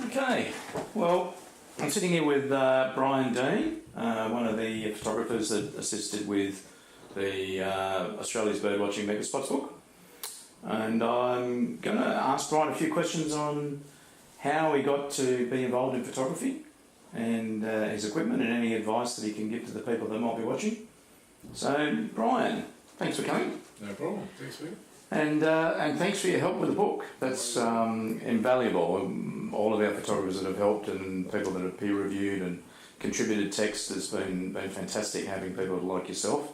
Okay, well, I'm sitting here with Brian Dean, one of the photographers that assisted with the Australia's Birdwatching Megaspots book. And I'm going to ask Brian a few questions on how he got to be involved in photography and his equipment and any advice that he can give to the people that might be watching. So, Brian, thanks for coming. No problem. Thanks, Peter. And thanks for your help with the book. That's invaluable. All of our photographers that have helped and people that have peer reviewed and contributed text has been fantastic having people like yourself.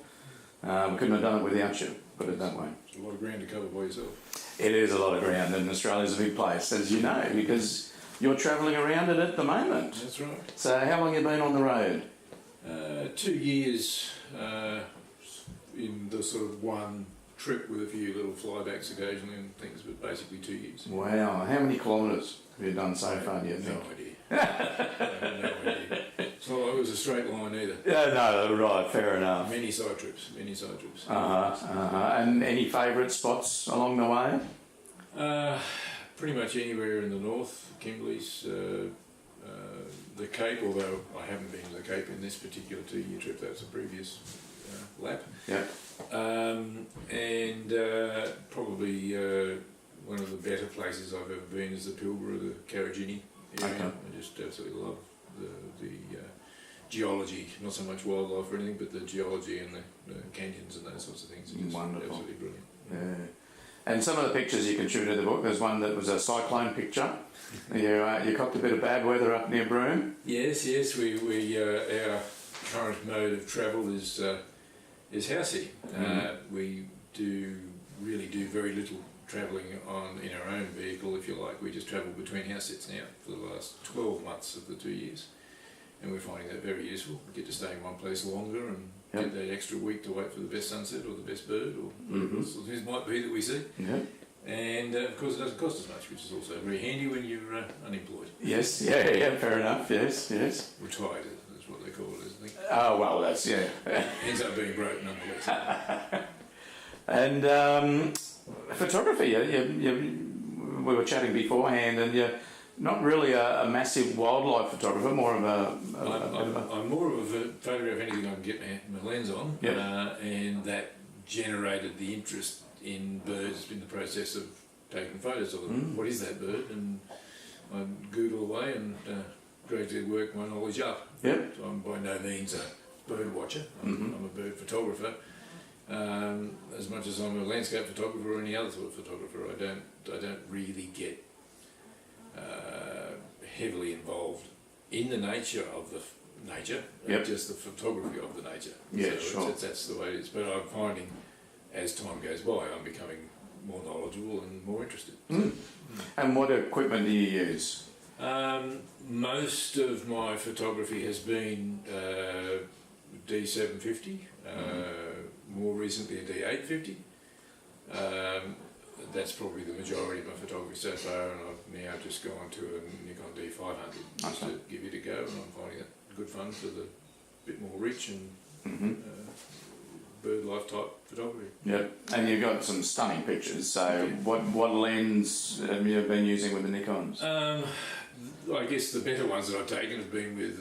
We couldn't have done it without you, put it that way. It's a lot of ground to cover by yourself. It is a lot of ground, and Australia's a big place, as you know, because you're travelling around it at the moment. That's right. So how long have you been on the road? 2 years in the sort of one trip with a few little flybacks occasionally and things, but basically 2 years. Wow. How many kilometres have you done so far, do you think? No idea. I have no idea. It's not like it was a straight line either. Yeah, no, right, fair enough. Many side trips. And any favourite spots along the way? Pretty much anywhere in the north, Kimberley's, the Cape, although I haven't been to the Cape in this particular 2-year trip, that's a previous lap. Yeah. And probably one of the better places I've ever been is the Pilbara, the Karajini area. Okay. I just absolutely love the geology, not so much wildlife or anything, but the geology and the canyons and those sorts of things are just wonderful. Absolutely brilliant. Yeah. And some of the pictures you contributed to the book, there's one that was a cyclone picture. You copped a bit of bad weather up near Broome. Yes, we our current mode of travel is house sitting. We really do very little travelling in our own vehicle, if you like. We just travel between house sits now for the last 12 months of the 2 years, and we're finding that very useful. We get to stay in one place longer and get that extra week to wait for the best sunset or the best bird or whatever it might be that we see. Yeah. And of course it doesn't cost as much, which is also very handy when you're unemployed. Yes, yeah, fair enough, yes. Retired is what they call it, isn't it? Oh, well, that's, yeah. Ends up being broke nonetheless. And photography, we were chatting beforehand, and you're not really a massive wildlife photographer, more of I'm more of a photograph anything I can get my lens on, and that generated the interest in birds in the process of taking photos of them. What is that bird? And I Google away and gradually work my knowledge up. Yep. So I'm by no means a bird watcher. I'm a bird photographer. As much as I'm a landscape photographer or any other sort of photographer, I don't really get heavily involved in the nature of the nature, just the photography of the nature. Yeah, so sure. That's the way it is. But I'm finding, as time goes by, I'm becoming more knowledgeable and more interested. And what equipment do you use? Most of my photography has been D750, more recently a D850. That's probably the majority of my photography so far, and I've now just gone to a Nikon D500 just to give it a go, and I'm finding it good fun for the bit more rich and bird life type photography. Yep, and you've got some stunning pictures. So, what lens have you been using with the Nikons? I guess the better ones that I've taken have been with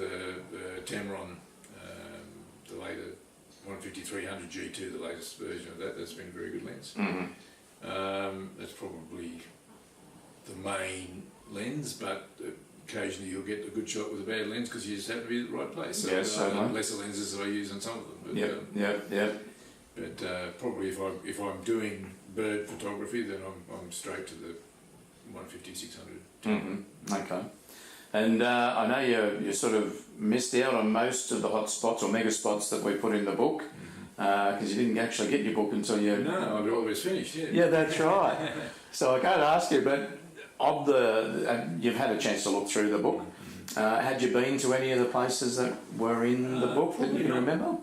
Tamron, the later 150-300 G2, the latest version of that. That's been a very good lens. That's probably the main lens, but occasionally you'll get a good shot with a bad lens because you just happen to be at the right place. So yes, lesser lenses that I use on some of them. But, But probably if I'm doing bird photography, then I'm straight to the 150-600. Okay. And I know you sort of missed out on most of the hot spots or mega spots that we put in the book because you didn't actually get your book until you... No, I've always finished, Yeah, that's right. So I can't ask you, but of you've had a chance to look through the book. Had you been to any of the places that were in the book that you can remember?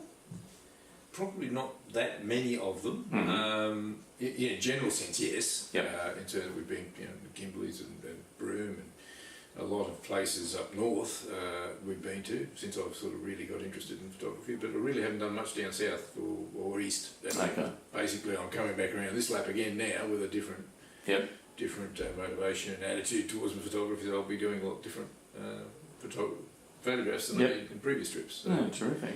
Probably not that many of them. In a general sense, yes. In terms of we've been, Kimberley's and Broome and a lot of places up north we've been to since I've sort of really got interested in photography, but I really haven't done much down south or east. Basically, I'm coming back around this lap again now with a different different motivation and attitude towards my photography. So I'll be doing a lot different photographs than I did in previous trips. So terrific.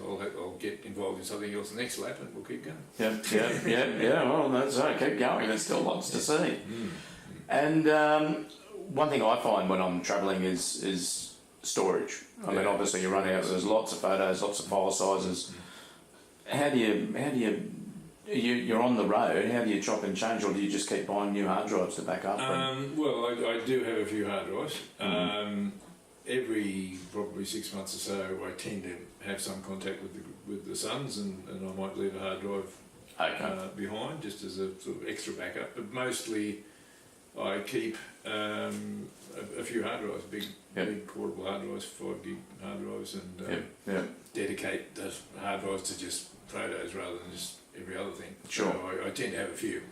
I'll get involved in something else the next lap, and we'll keep going. Yeah. Well, that's right. Keep going. There's still lots to see. And one thing I find when I'm travelling is storage. I mean, obviously you run out. There's lots of photos, lots of file sizes. How do you you're on the road? How do you chop and change, or do you just keep buying new hard drives to back up? Well, I do have a few hard drives. Every probably 6 months or so, I tend to have some contact with the sons, and I might leave a hard drive behind just as a sort of extra backup. But mostly, I keep a few hard drives, big portable hard drives, 5 gig hard drives, and dedicate those hard drives to just photos rather than just every other thing. Sure. So I tend to have a few.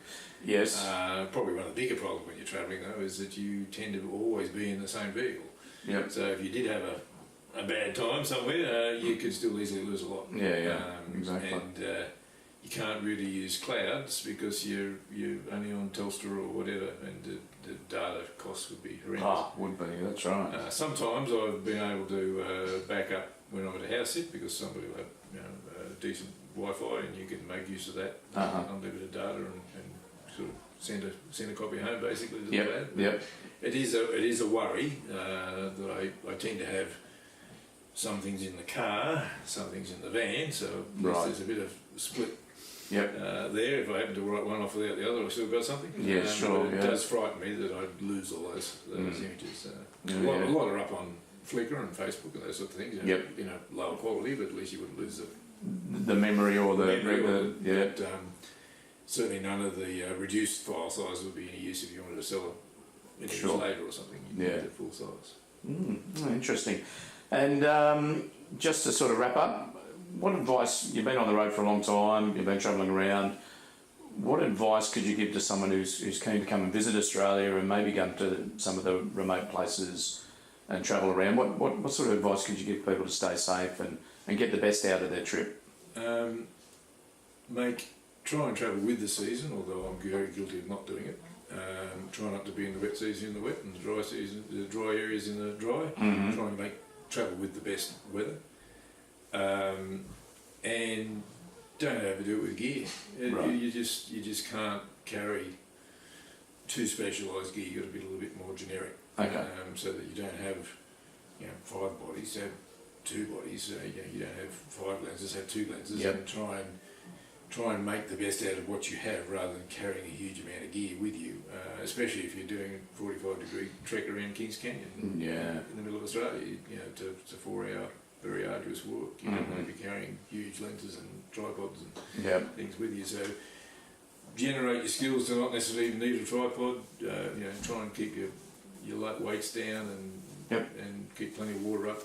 Yes. Probably one of the bigger problems when you're travelling though is that you tend to always be in the same vehicle. Yep. So if you did have a bad time somewhere, you could still easily lose a lot. Exactly. And you can't really use clouds because you're only on Telstra or whatever, and the data costs would be horrendous. Would be, that's right. Sometimes I've been able to back up when I'm at a house sit because somebody will have decent Wi-Fi and you can make use of that unlimited data and sort of send a copy home basically to the lab. It is a worry that I tend to have some things in the car, some things in the van, so there's a bit of split there. If I happen to write one off without the other, I've still got something. But it does frighten me that I'd lose all those images. A lot are up on Flickr and Facebook and those sort of things. Lower quality, but at least you wouldn't lose the memory or But certainly none of the reduced file size would be any use if you wanted to sell it years later or something. You need it full size. Interesting. And just to sort of wrap up, what advice, you've been on the road for a long time, you've been travelling around, what advice could you give to someone who's keen to come and visit Australia and maybe go to some of the remote places and travel around? What sort of advice could you give people to stay safe and get the best out of their trip? Try and travel with the season, although I'm very guilty of not doing it. Try not to be in the wet season in the wet and the dry season, the dry areas in the dry. Trying to travel with the best weather. And don't overdo it with gear. You just can't carry too specialised gear. You've got to be a little bit more generic. So that you don't have 5 bodies, have 2 bodies. You don't have 5 lenses, have 2 lenses, and try and make the best out of what you have rather than carrying a huge amount of gear with you, especially if you're doing a 45-degree trek around Kings Canyon in the middle of Australia. It's a 4-hour, very arduous walk. You don't want to be carrying huge lenses and tripods and things with you. So generate your skills to not necessarily even need a tripod. Try and keep your weights down and keep plenty of water up.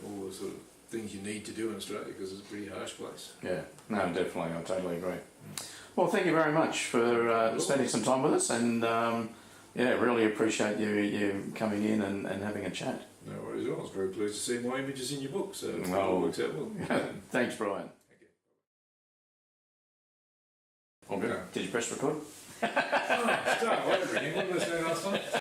All the sort of things you need to do in Australia because it's a pretty harsh place. Definitely, I totally agree. Well, thank you very much for spending some time with us, and really appreciate you coming in and having a chat. No worries at all. I was very pleased to see my images in your book, so it all works out well. Thanks, Brian. All good. Did you press record? Start over again. What did I say last time?